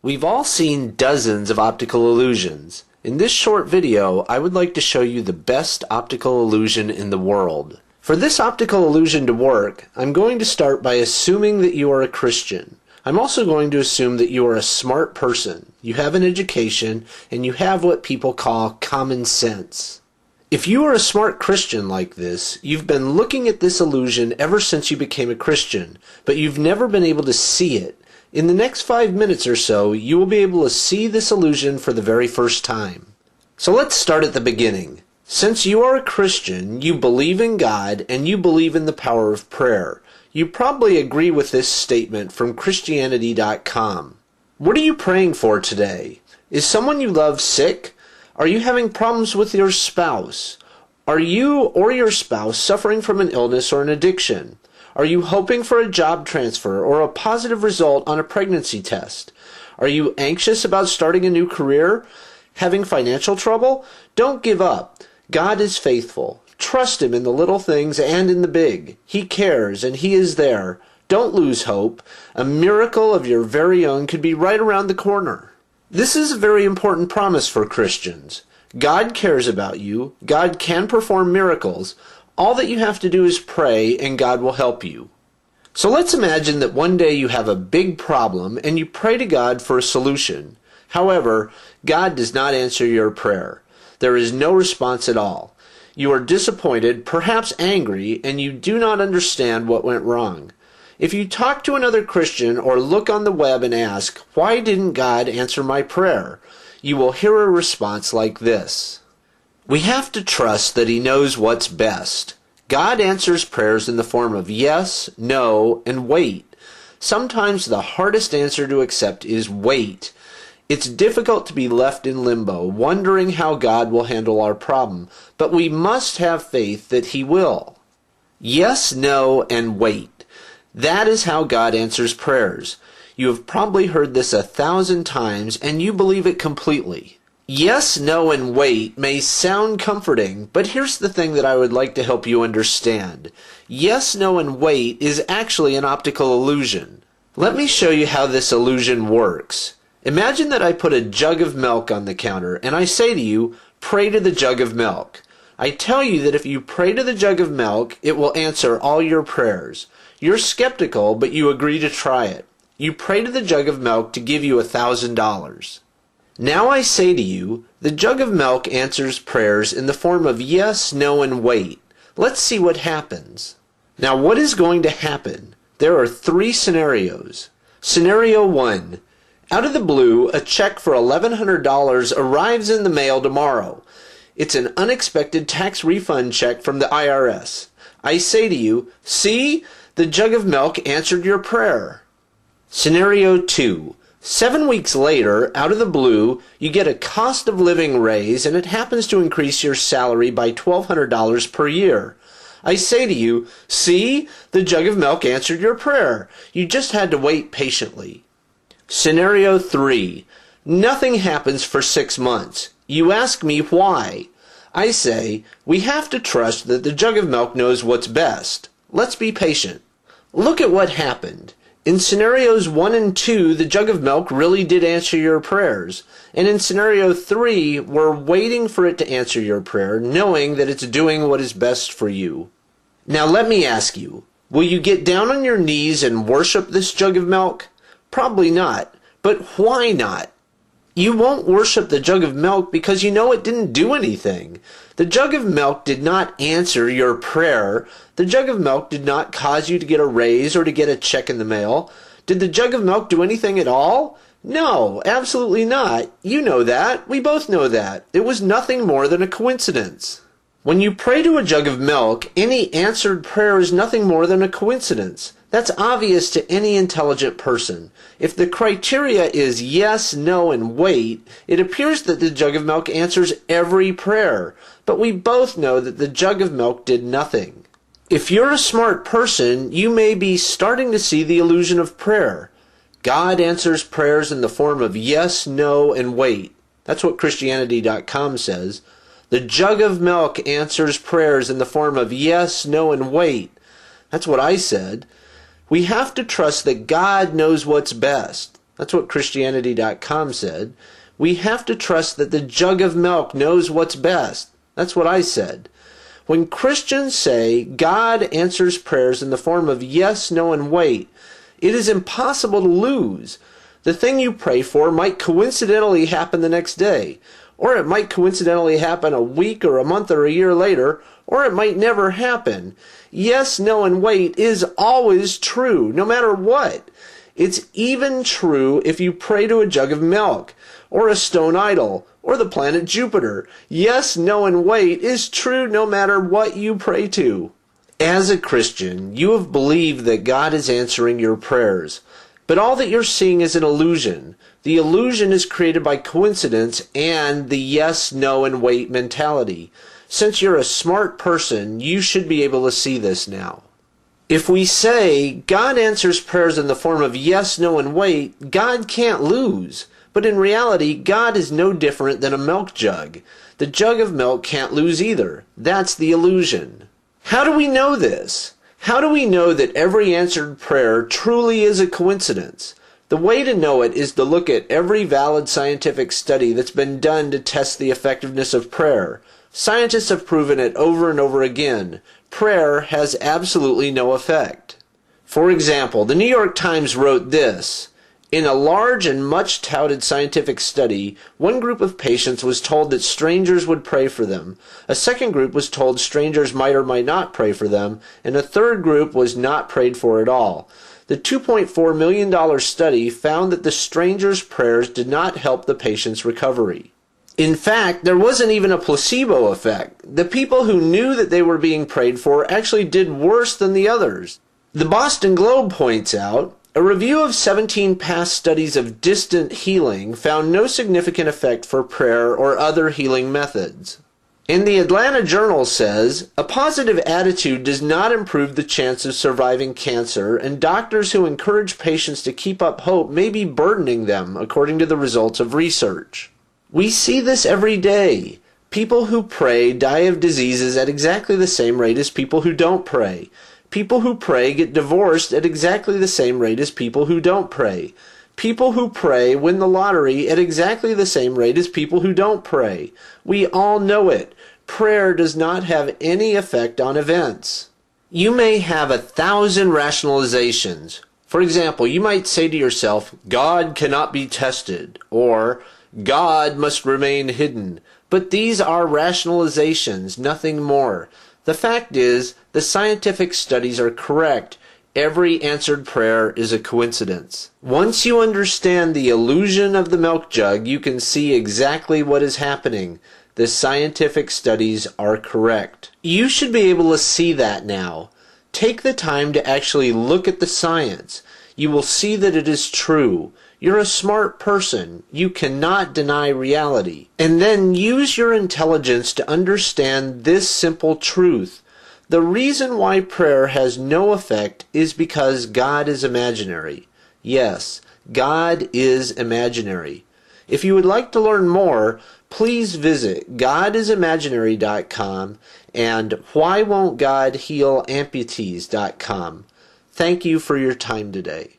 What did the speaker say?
We've all seen dozens of optical illusions. In this short video, I would like to show you the best optical illusion in the world. For this optical illusion to work, I'm going to start by assuming that you are a Christian. I'm also going to assume that you are a smart person, you have an education, and you have what people call common sense. If you are a smart Christian like this, you've been looking at this illusion ever since you became a Christian, but you've never been able to see it. In the next 5 minutes or so, you will be able to see this illusion for the very first time. So let's start at the beginning. Since you are a Christian, you believe in God and you believe in the power of prayer. You probably agree with this statement from Christianity.com. What are you praying for today? Is someone you love sick? Are you having problems with your spouse? Are you or your spouse suffering from an illness or an addiction? Are you hoping for a job transfer or a positive result on a pregnancy test? Are you anxious about starting a new career? Having financial trouble? Don't give up. God is faithful. Trust Him in the little things and in the big. He cares and He is there. Don't lose hope. A miracle of your very own could be right around the corner. This is a very important promise for Christians. God cares about you. God can perform miracles. All that you have to do is pray and God will help you. So let's imagine that one day you have a big problem and you pray to God for a solution. However, God does not answer your prayer. There is no response at all. You are disappointed, perhaps angry, and you do not understand what went wrong. If you talk to another Christian or look on the web and ask, "Why didn't God answer my prayer?" you will hear a response like this. We have to trust that He knows what's best. God answers prayers in the form of yes, no, and wait. Sometimes the hardest answer to accept is wait. It's difficult to be left in limbo, wondering how God will handle our problem, but we must have faith that He will. Yes, no, and wait. That is how God answers prayers. You have probably heard this 1,000 times, and you believe it completely. Yes, no, and wait may sound comforting, but here's the thing that I would like to help you understand. Yes, no, and wait is actually an optical illusion. Let me show you how this illusion works. Imagine that I put a jug of milk on the counter, and I say to you, pray to the jug of milk. I tell you that if you pray to the jug of milk, it will answer all your prayers. You're skeptical, but you agree to try it. You pray to the jug of milk to give you $1,000. Now I say to you, the jug of milk answers prayers in the form of yes, no, and wait. Let's see what happens. Now what is going to happen? There are 3 scenarios. Scenario 1. Out of the blue, a check for $1,100 arrives in the mail tomorrow. It's an unexpected tax refund check from the IRS. I say to you, see, the jug of milk answered your prayer. Scenario 2. 7 weeks later, out of the blue, you get a cost of living raise and it happens to increase your salary by $1,200 per year. I say to you, see, the jug of milk answered your prayer. You just had to wait patiently. Scenario 3. Nothing happens for 6 months. You ask me why. I say, we have to trust that the jug of milk knows what's best. Let's be patient. Look at what happened. In scenarios 1 and 2, the jug of milk really did answer your prayers. And in scenario 3, we're waiting for it to answer your prayer, knowing that it's doing what is best for you. Now let me ask you, will you get down on your knees and worship this jug of milk? Probably not. But why not? You won't worship the jug of milk because you know it didn't do anything. The jug of milk did not answer your prayer. The jug of milk did not cause you to get a raise or to get a check in the mail. Did the jug of milk do anything at all? No, absolutely not. You know that. We both know that. It was nothing more than a coincidence. When you pray to a jug of milk, any answered prayer is nothing more than a coincidence. That's obvious to any intelligent person. If the criteria is yes, no, and wait, it appears that the jug of milk answers every prayer. But we both know that the jug of milk did nothing. If you're a smart person, you may be starting to see the illusion of prayer. God answers prayers in the form of yes, no, and wait. That's what Christianity.com says. The jug of milk answers prayers in the form of yes, no, and wait. That's what I said. We have to trust that God knows what's best. That's what Christianity.com said. We have to trust that the jug of milk knows what's best. That's what I said. When Christians say God answers prayers in the form of yes, no, and wait, it is impossible to lose. The thing you pray for might coincidentally happen the next day, or it might coincidentally happen a week or a month or a year later, or it might never happen. Yes, no, and wait is always true, no matter what. It's even true if you pray to a jug of milk, or a stone idol, or the planet Jupiter. Yes, no, and wait is true no matter what you pray to. As a Christian, you have believed that God is answering your prayers, but all that you're seeing is an illusion. The illusion is created by coincidence and the yes, no, and wait mentality. Since you're a smart person, you should be able to see this now. If we say God answers prayers in the form of yes, no, and wait, God can't lose. But in reality, God is no different than a milk jug. The jug of milk can't lose either. That's the illusion. How do we know this? How do we know that every answered prayer truly is a coincidence? The way to know it is to look at every valid scientific study that's been done to test the effectiveness of prayer. Scientists have proven it over and over again. Prayer has absolutely no effect. For example, the New York Times wrote this: in a large and much touted scientific study, one group of patients was told that strangers would pray for them. A second group was told strangers might or might not pray for them, and a third group was not prayed for at all. The $2.4 million study found that the strangers' prayers did not help the patient's recovery. In fact, there wasn't even a placebo effect. The people who knew that they were being prayed for actually did worse than the others. The Boston Globe points out, a review of 17 past studies of distant healing found no significant effect for prayer or other healing methods. And the Atlanta Journal says, a positive attitude does not improve the chance of surviving cancer, and doctors who encourage patients to keep up hope may be burdening them, according to the results of research. We see this every day. People who pray die of diseases at exactly the same rate as people who don't pray. People who pray get divorced at exactly the same rate as people who don't pray. People who pray win the lottery at exactly the same rate as people who don't pray. We all know it. Prayer does not have any effect on events. You may have 1,000 rationalizations. For example, you might say to yourself, God cannot be tested, or God must remain hidden. But these are rationalizations, nothing more. The fact is, the scientific studies are correct. Every answered prayer is a coincidence. Once you understand the illusion of the milk jug, you can see exactly what is happening. The scientific studies are correct. You should be able to see that now. Take the time to actually look at the science. You will see that it is true. You're a smart person. You cannot deny reality. And then use your intelligence to understand this simple truth. The reason why prayer has no effect is because God is imaginary. Yes, God is imaginary. If you would like to learn more, please visit godisimaginary.com and whywon'tgodhealamputees.com. Thank you for your time today.